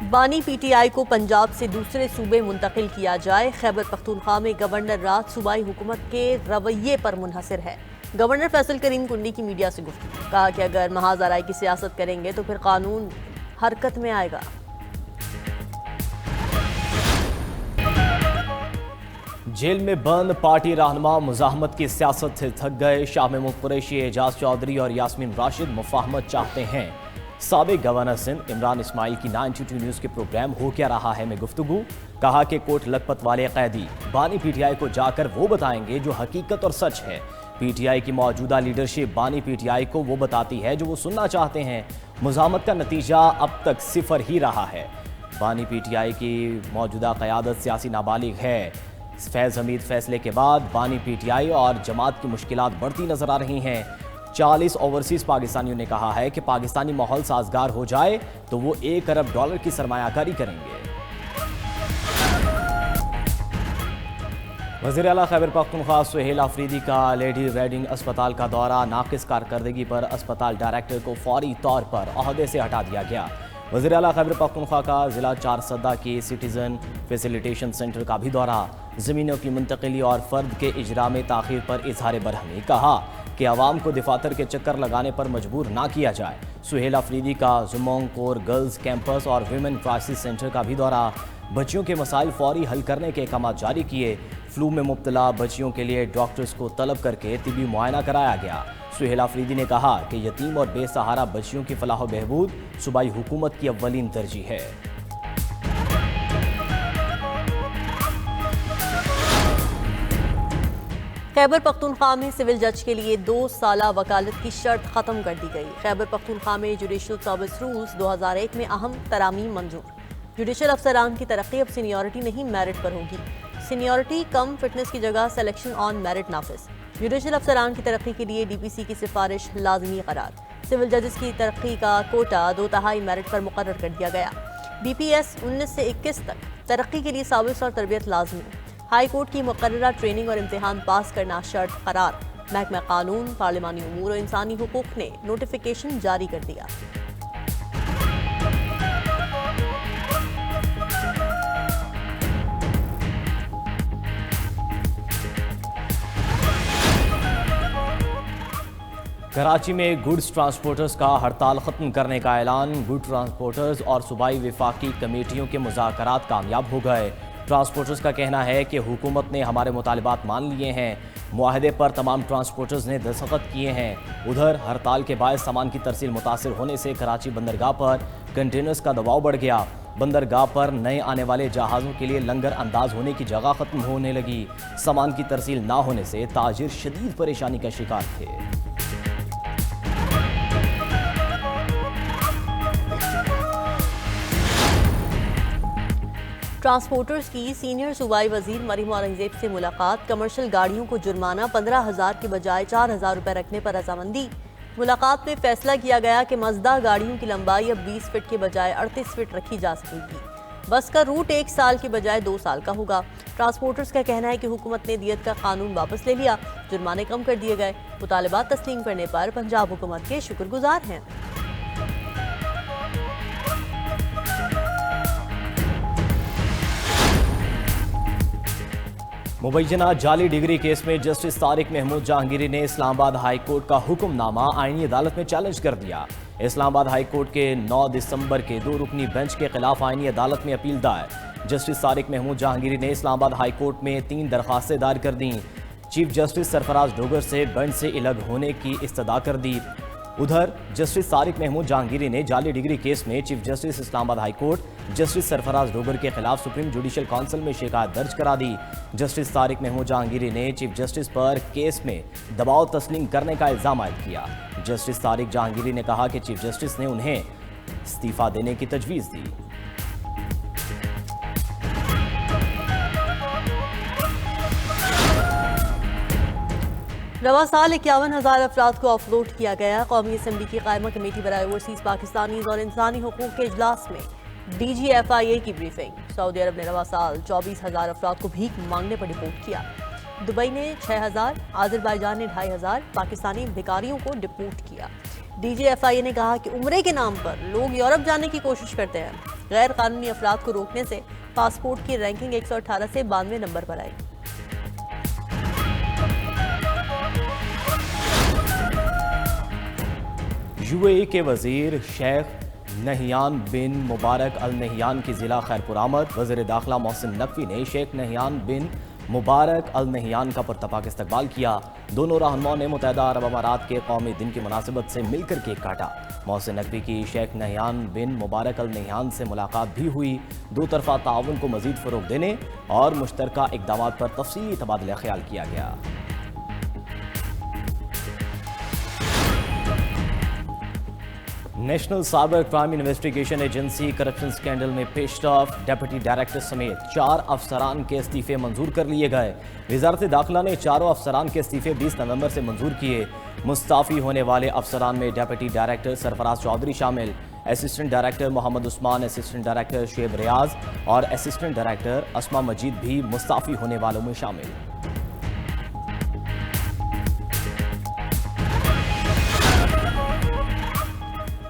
बानी पीटीआई को पंजाब से दूसरे सूबे मुंतकिल किया जाए। खैबर पख्तूनख्वा में गवर्नर राज सूबाई हुकूमत के रवैये पर मुनहसर है। गवर्नर फैसल करीम कुंडी की मीडिया से गुफ्तगू, कहा कि अगर महाज आराई की सियासत करेंगे तो फिर कानून हरकत में आएगा। जेल में बंद पार्टी रहनुमा मुजाहमत की सियासत से थक गए। शाह महमूद कुरैशी, एजाज चौधरी और यास्मीन राशिद मुफाहमत चाहते हैं। साबिक गवर्नर सिंध इमरान इस्माइल की 92 न्यूज़ के प्रोग्राम हो क्या रहा है में गुफ्तगू, कहा कि कोट लखपत वाले कैदी बानी पीटीआई को जाकर वो बताएंगे जो हकीकत और सच है। पीटीआई की मौजूदा लीडरशिप बानी पीटीआई को वो बताती है जो वो सुनना चाहते हैं। मुजाहमत का नतीजा अब तक सिफर ही रहा है। बानी पीटीआई की मौजूदा क़यादत सियासी नाबालिग है। फैज़ हमीद फैसले के बाद बानी पीटीआई और जमात की मुश्किलात बढ़ती नजर आ रही हैं। 40 ओवरसीज पाकिस्तानियों ने कहा है कि पाकिस्तानी माहौल साजगार हो जाए तो वो $1 अरब की सरमायाकारी करेंगे। वज़ीर आला खैबर पख्तूनख्वा सुहेल आफरीदी का लेडी रेडिंग अस्पताल का दौरा, नाकिस कारकर्दगी पर अस्पताल डायरेक्टर को फौरी तौर पर ओहदे से हटा दिया गया। वज़ीर आला खैबर पख्तूनख्वा का ज़िला चारसदा के सिटीज़न फैसिलिटेशन सेंटर का भी दौरा, ज़मीनों की मुंतकिली और फ़र्द के इजरा में ताख़ीर पर इजहार बरहमी, कहा कि आवाम को दफातर के चक्कर लगाने पर मजबूर ना किया जाए। सुहेल आफरीदी का जुमोंग कोर गर्ल्स कैंपस और विमेन क्राइसिस सेंटर का भी दौरा, बच्चियों के मसाइल फौरी हल करने के अहकाम जारी किए। फ्लू में मुब्तला बच्चियों के लिए डॉक्टर्स को तलब करके तिबी मुआयना कराया गया। सुहेल आफरीदी ने कहा कि यतीम और बेसहारा बच्चियों की फलाह बहबूद सूबाई हुकूमत की अव्वलीन तरजीह है। खैबर पख्तूनख्वा में सिविल जज के लिए 2 साला वकालत की शर्त खत्म कर दी गई। खैबर पख्तूनख्वा में जुडिशल सर्विस रूल्स 2001 में अहम तरामीम मंजूर। जुडिशल अफसरान की तरक्की अब सीनियरिटी नहीं मेरिट पर होगी। सीनियरिटी कम फिटनेस की जगह सिलेक्शन ऑन मेरिट नाफिज। जुडिशल अफसरान की तरक्की के लिए डीपीसी की सिफारिश लाजमी करार। सिविल जजेस की तरक्की का कोटा 2/3 मेरिट पर मुकर्रर कर दिया गया। बीपीएस 19 से 21 तक तरक्की के लिए साबिस और तरबियत लाजमी। हाई कोर्ट की मुकर्ररा ट्रेनिंग और इम्तिहान पास करना शर्त करार। महकमा कानून, पार्लिमानी उमूर और इंसानी हुकूक ने नोटिफिकेशन जारी कर दिया। कराची में गुड्स ट्रांसपोर्टर्स का हड़ताल खत्म करने का ऐलान। गुड ट्रांसपोर्टर्स और सूबाई वफाकी कमेटियों के मुज़ाकरात कामयाब हो गए। ट्रांसपोर्टर्स का कहना है कि हुकूमत ने हमारे मुतालिबात मान लिए हैं। मुआहदे पर तमाम ट्रांसपोर्टर्स ने दस्तखत किए हैं। उधर हड़ताल के बाद सामान की तरसील मुतासिर होने से कराची बंदरगाह पर कंटेनर्स का दबाव बढ़ गया। बंदरगाह पर नए आने वाले जहाज़ों के लिए लंगर अंदाज होने की जगह ख़त्म होने लगी। सामान की तरसील ना होने से ताजिर शदीद परेशानी का शिकार थे। ट्रांसपोर्टर्स की सीनियर सूबाई वजीर मरीम औरंगजेब से मुलाकात। कमर्शियल गाड़ियों को जुर्माना 15,000 के बजाय 4,000 रुपये रखने पर रजामंदी। मुलाकात में फैसला किया गया कि मजदा गाड़ियों की लंबाई अब 20 फीट के बजाय 38 फीट रखी जा सकेगी। बस का रूट 1 साल के बजाय 2 साल का होगा। ट्रांसपोर्टर्स का कहना है कि हुकूमत ने दियत का कानून वापस ले लिया, जुर्माने कम कर दिए गए। मुतालिबात तस्लीम करने पर पंजाब हुकूमत के शुक्रगुजार हैं। मुबैना जाली डिग्री केस में जस्टिस तारिक महमूद जहांगीरी ने इस्लामाबाद हाई कोर्ट का हुक्मनामा आईनी अदालत में चैलेंज कर दिया। इस्लामाबाद हाई कोर्ट के 9 दिसंबर के 2 रुकनी बेंच के खिलाफ आईनी अदालत में अपील दायर। जस्टिस तारिक महमूद जहांगीरी ने इस्लामाबाद हाई कोर्ट में 3 दरखास्तें दायर कर दी। चीफ जस्टिस सरफराज डोगर से बेंच से अलग होने की इस्तदा कर दी। उधर जस्टिस तारिक महमूद जहांगीरी ने जाली डिग्री केस में chief justice Islamabad high court justice Sarfaraz Dogar के खिलाफ सुप्रीम जुडिशल काउंसिल में शिकायत दर्ज करा दी। जस्टिस तारिक महमूद जहांगीरी ने चीफ जस्टिस पर केस में दबाव तस्लीम करने का इल्जाम आयद किया। जस्टिस तारिक जहांगीरी ने कहा कि चीफ जस्टिस ने उन्हें इस्तीफा देने की तजवीज़ दी। रवा साल 51,000 अफराद को ऑफलोड किया गया। कौमी असम्बली की कायमा कमेटी बराए ओवरसीज पाकिस्तानीज और इंसानी हुकूक के इजलास में DGFIA की ब्रीफिंग। सऊदी अरब ने रवा साल 24,000 अफराद को भीख मांगने पर डिपोर्ट किया। दुबई ने 6,000, आज़रबाईजान ने 2,500 पाकिस्तानी भिखारियों को डिपोर्ट किया। DGFIA ने कहा कि उम्रे के नाम पर लोग यूरोप जाने की कोशिश करते हैं। गैर कानूनी अफराद को रोकने से पासपोर्ट की रैंकिंग 118 से 92 नंबर पर आई। यूएई के वजीर शेख नहियान बिन मुबारक अल नहियान की जिला खैरपुर आमद। वज़ीर दाखिला मोहसिन नकवी ने शेख नहियान बिन मुबारक अल नहियान का पुरतपाक इस्तकबाल किया। दोनों रहनुमाओं ने मुत्तहिदा अरब अमारात के कौमी दिन की मुनासिबत से मिलकर केक काटा। मोहसिन नकवी की शेख नहियान बिन मुबारक अल नहियान से मुलाकात भी हुई। दो तरफा ताउन को मजीद फ़रोग देने और मुश्तरका इक़दामात पर तफसीली तबादला ख्याल किया गया। National cyber crime investigation agency corruption scandal में पेशरफ डेप्यूटी डायरेक्टर समेत 4 अफसरान के इस्तीफे मंजूर कर लिए गए। वजारत दाखिला ने चारों अफसरान के इस्तीफे 20 नवंबर से मंजूर किए। मुस्ताफ़ी होने वाले अफसरान में डेप्यूटी डायरेक्टर सरफराज चौधरी शामिल, assistant director Mohammad Usman, assistant director Shoaib Riyaz और असिस्टेंट डायरेक्टर अस्मा मजीद भी मुस्ताफ़ी होने वालों में शामिल।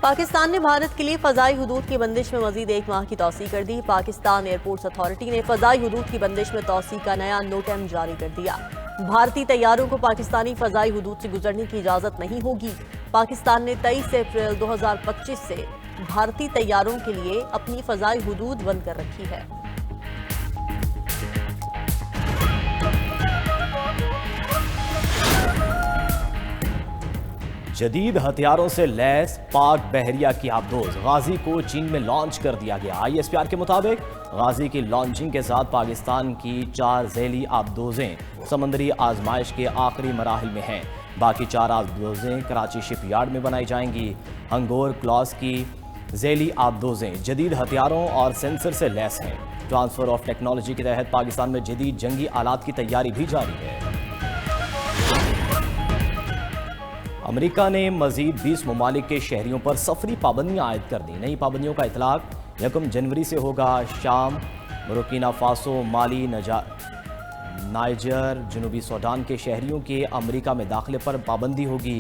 पाकिस्तान ने भारत के लिए फ़ज़ाई हुदूद की बंदिश में मजीद 1 माह की तौसीह कर दी। पाकिस्तान एयरपोर्ट्स अथॉरिटी ने फ़ज़ाई हुदूद की बंदिश में तौसीह का नया नोटम जारी कर दिया। भारतीय तैयारों को पाकिस्तानी फ़ज़ाई हुदूद से गुजरने की इजाज़त नहीं होगी। पाकिस्तान ने 23 अप्रैल 2025 से भारतीय तैयारों के लिए अपनी फ़ज़ाई हुदूद बंद कर रखी है। जदीद हथियारों से लैस पाक बहरिया की आबदोज गाजी को चीन में लॉन्च कर दिया गया। ISPR के मुताबिक गाजी की लॉन्चिंग के साथ पाकिस्तान की 4 ज़ैली आबदोजें समंदरी आजमाइश के आखिरी मराहिल में हैं। बाकी 4 आबदोजें कराची शिपयार्ड में बनाई जाएंगी। हंगोर क्लॉस की ज़ैली आबदोजें जदीद हथियारों और सेंसर से लैस हैं। ट्रांसफ़र ऑफ टेक्नोलॉजी के तहत पाकिस्तान में जदीद जंगी आलात की तैयारी भी जारी है। अमेरिका ने मजीद 20 ममालिक के शहरियों पर सफरी पाबंदियां आयद कर दी। नई पाबंदियों का इतलाक 1 जनवरी से होगा। शाम, बुर्किना फासो, माली, नाइजर, जनूबी सूडान के शहरियों के अमेरिका में दाखिले पर पाबंदी होगी।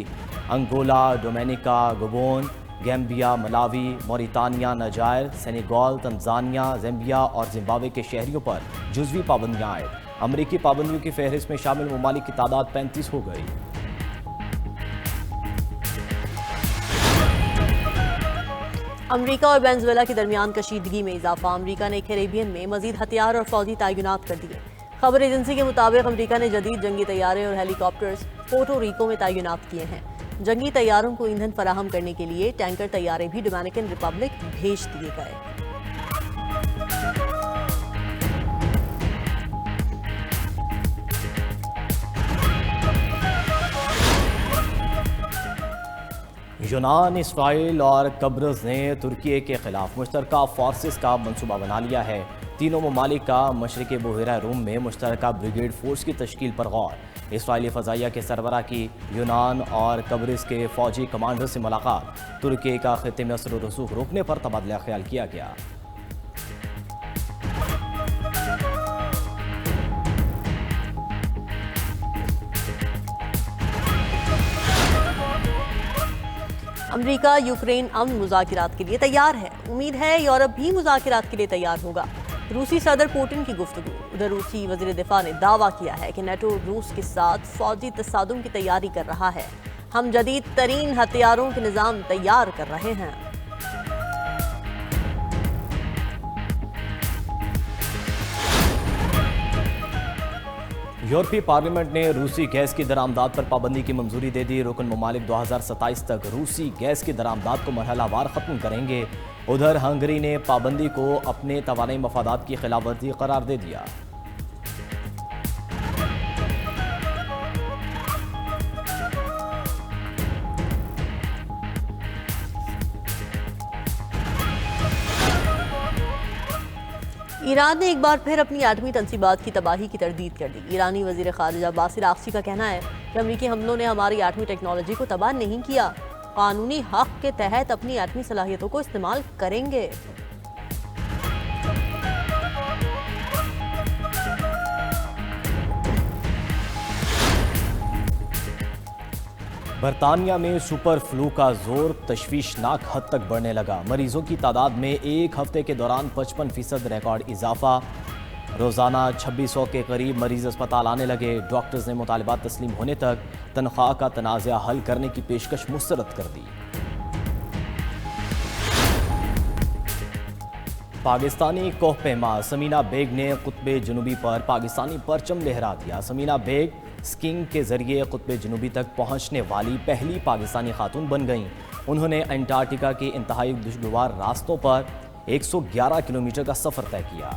Angola, Dominica, Gabon, Gambia, Malawi, Mauritania, Niger, Senegal, Tanzania, Zambia और जिम्बाब्वे के शहरियों पर जुज़वी पाबंदियां आयद। अमेरिकी पाबंदियों की फहरिस्त में शामिल ममालिक की तादाद 35 हो गई। अमेरिका और वेनेजुएला के दरमियान कशीदगी में इजाफा। अमेरिका ने कैरेबियन में मजीद हथियार और फौजी तैनात कर दिए। खबर एजेंसी के मुताबिक अमेरिका ने जदीद जंगी तैयारे और हेलीकॉप्टर्स पोर्टो रिको में तैनात किए हैं। जंगी तैयारों को ईंधन फराहम करने के लिए टैंकर तैयारे भी डोमिनिकन रिपब्लिक भेज दिए गए। यूनान, इसराइल और कब्रज़ ने तुर्की के खिलाफ मुश्तरका फोर्सेस का मंसूबा बना लिया है। तीनों ममालिक का मशरिक़ बुहेरा रूम में मुश्तरका ब्रिगेड फोर्स की तश्कील पर गौर। इसराइली फ़ज़ाइया के सरबरा की यूनान और कब्रज़ के फ़ौजी कमांडर से मुलाकात। तुर्की का ख़ित्ते में असर रसूख रोकने पर तबादला ख्याल किया गया। अमेरिका यूक्रेन अमन मुज़ाकिरात के लिए तैयार है। उम्मीद है यूरोप भी मुज़ाकिरात के लिए तैयार होगा। रूसी सदर पुतिन की गुफ्तगू। उधर रूसी वज़ीर दिफा ने दावा किया है कि नेटो रूस के साथ फौजी तसादुम की तैयारी कर रहा है। हम जदीद तरीन हथियारों के निज़ाम तैयार कर रहे हैं। यूरोपीय पार्लियामेंट ने रूसी गैस की दरामदाद पर पाबंदी की मंजूरी दे दी। रुकन ममालिक 2027 तक रूसी गैस की दरामदाद को मरहलावार ख़त्म करेंगे। उधर हंगरी ने पाबंदी को अपने तवानाई मफादात की खिलाफवर्जी करार दे दिया। ईरान ने एक बार फिर अपनी एटमी तंसीबात की तबाही की तरदीद कर दी। ईरानी वज़ीर ख़ारिजा बासिर आक्सी का कहना है कि अमरीकी हमलों ने हमारी एटमी टेक्नोलॉजी को तबाह नहीं किया, कानूनी हक के तहत अपनी एटमी सलाहियतों को इस्तेमाल करेंगे। बरतानिया में सुपर फ्लू का जोर तशवीशनाक हद तक बढ़ने लगा। मरीजों की तादाद में एक हफ्ते के दौरान 55% रिकॉर्ड इजाफा। रोजाना 2600 के करीब मरीज अस्पताल आने लगे। डॉक्टर्स ने मुतालबात तस्लीम होने तक तनख्वाह का तनाज़ा हल करने की पेशकश मुस्तरद कर दी। पाकिस्तानी कोहपेमा समीना बेग ने कुतुब जुनूबी पर पाकिस्तानी परचम लहरा दिया। समीना बेग स्कीइंग के जरिए कुतुब जुनूबी तक पहुंचने वाली पहली पाकिस्तानी खातून बन गईं। उन्होंने अंटार्कटिका के इंतहाई दुश्वार रास्तों पर 111 किलोमीटर का सफ़र तय किया।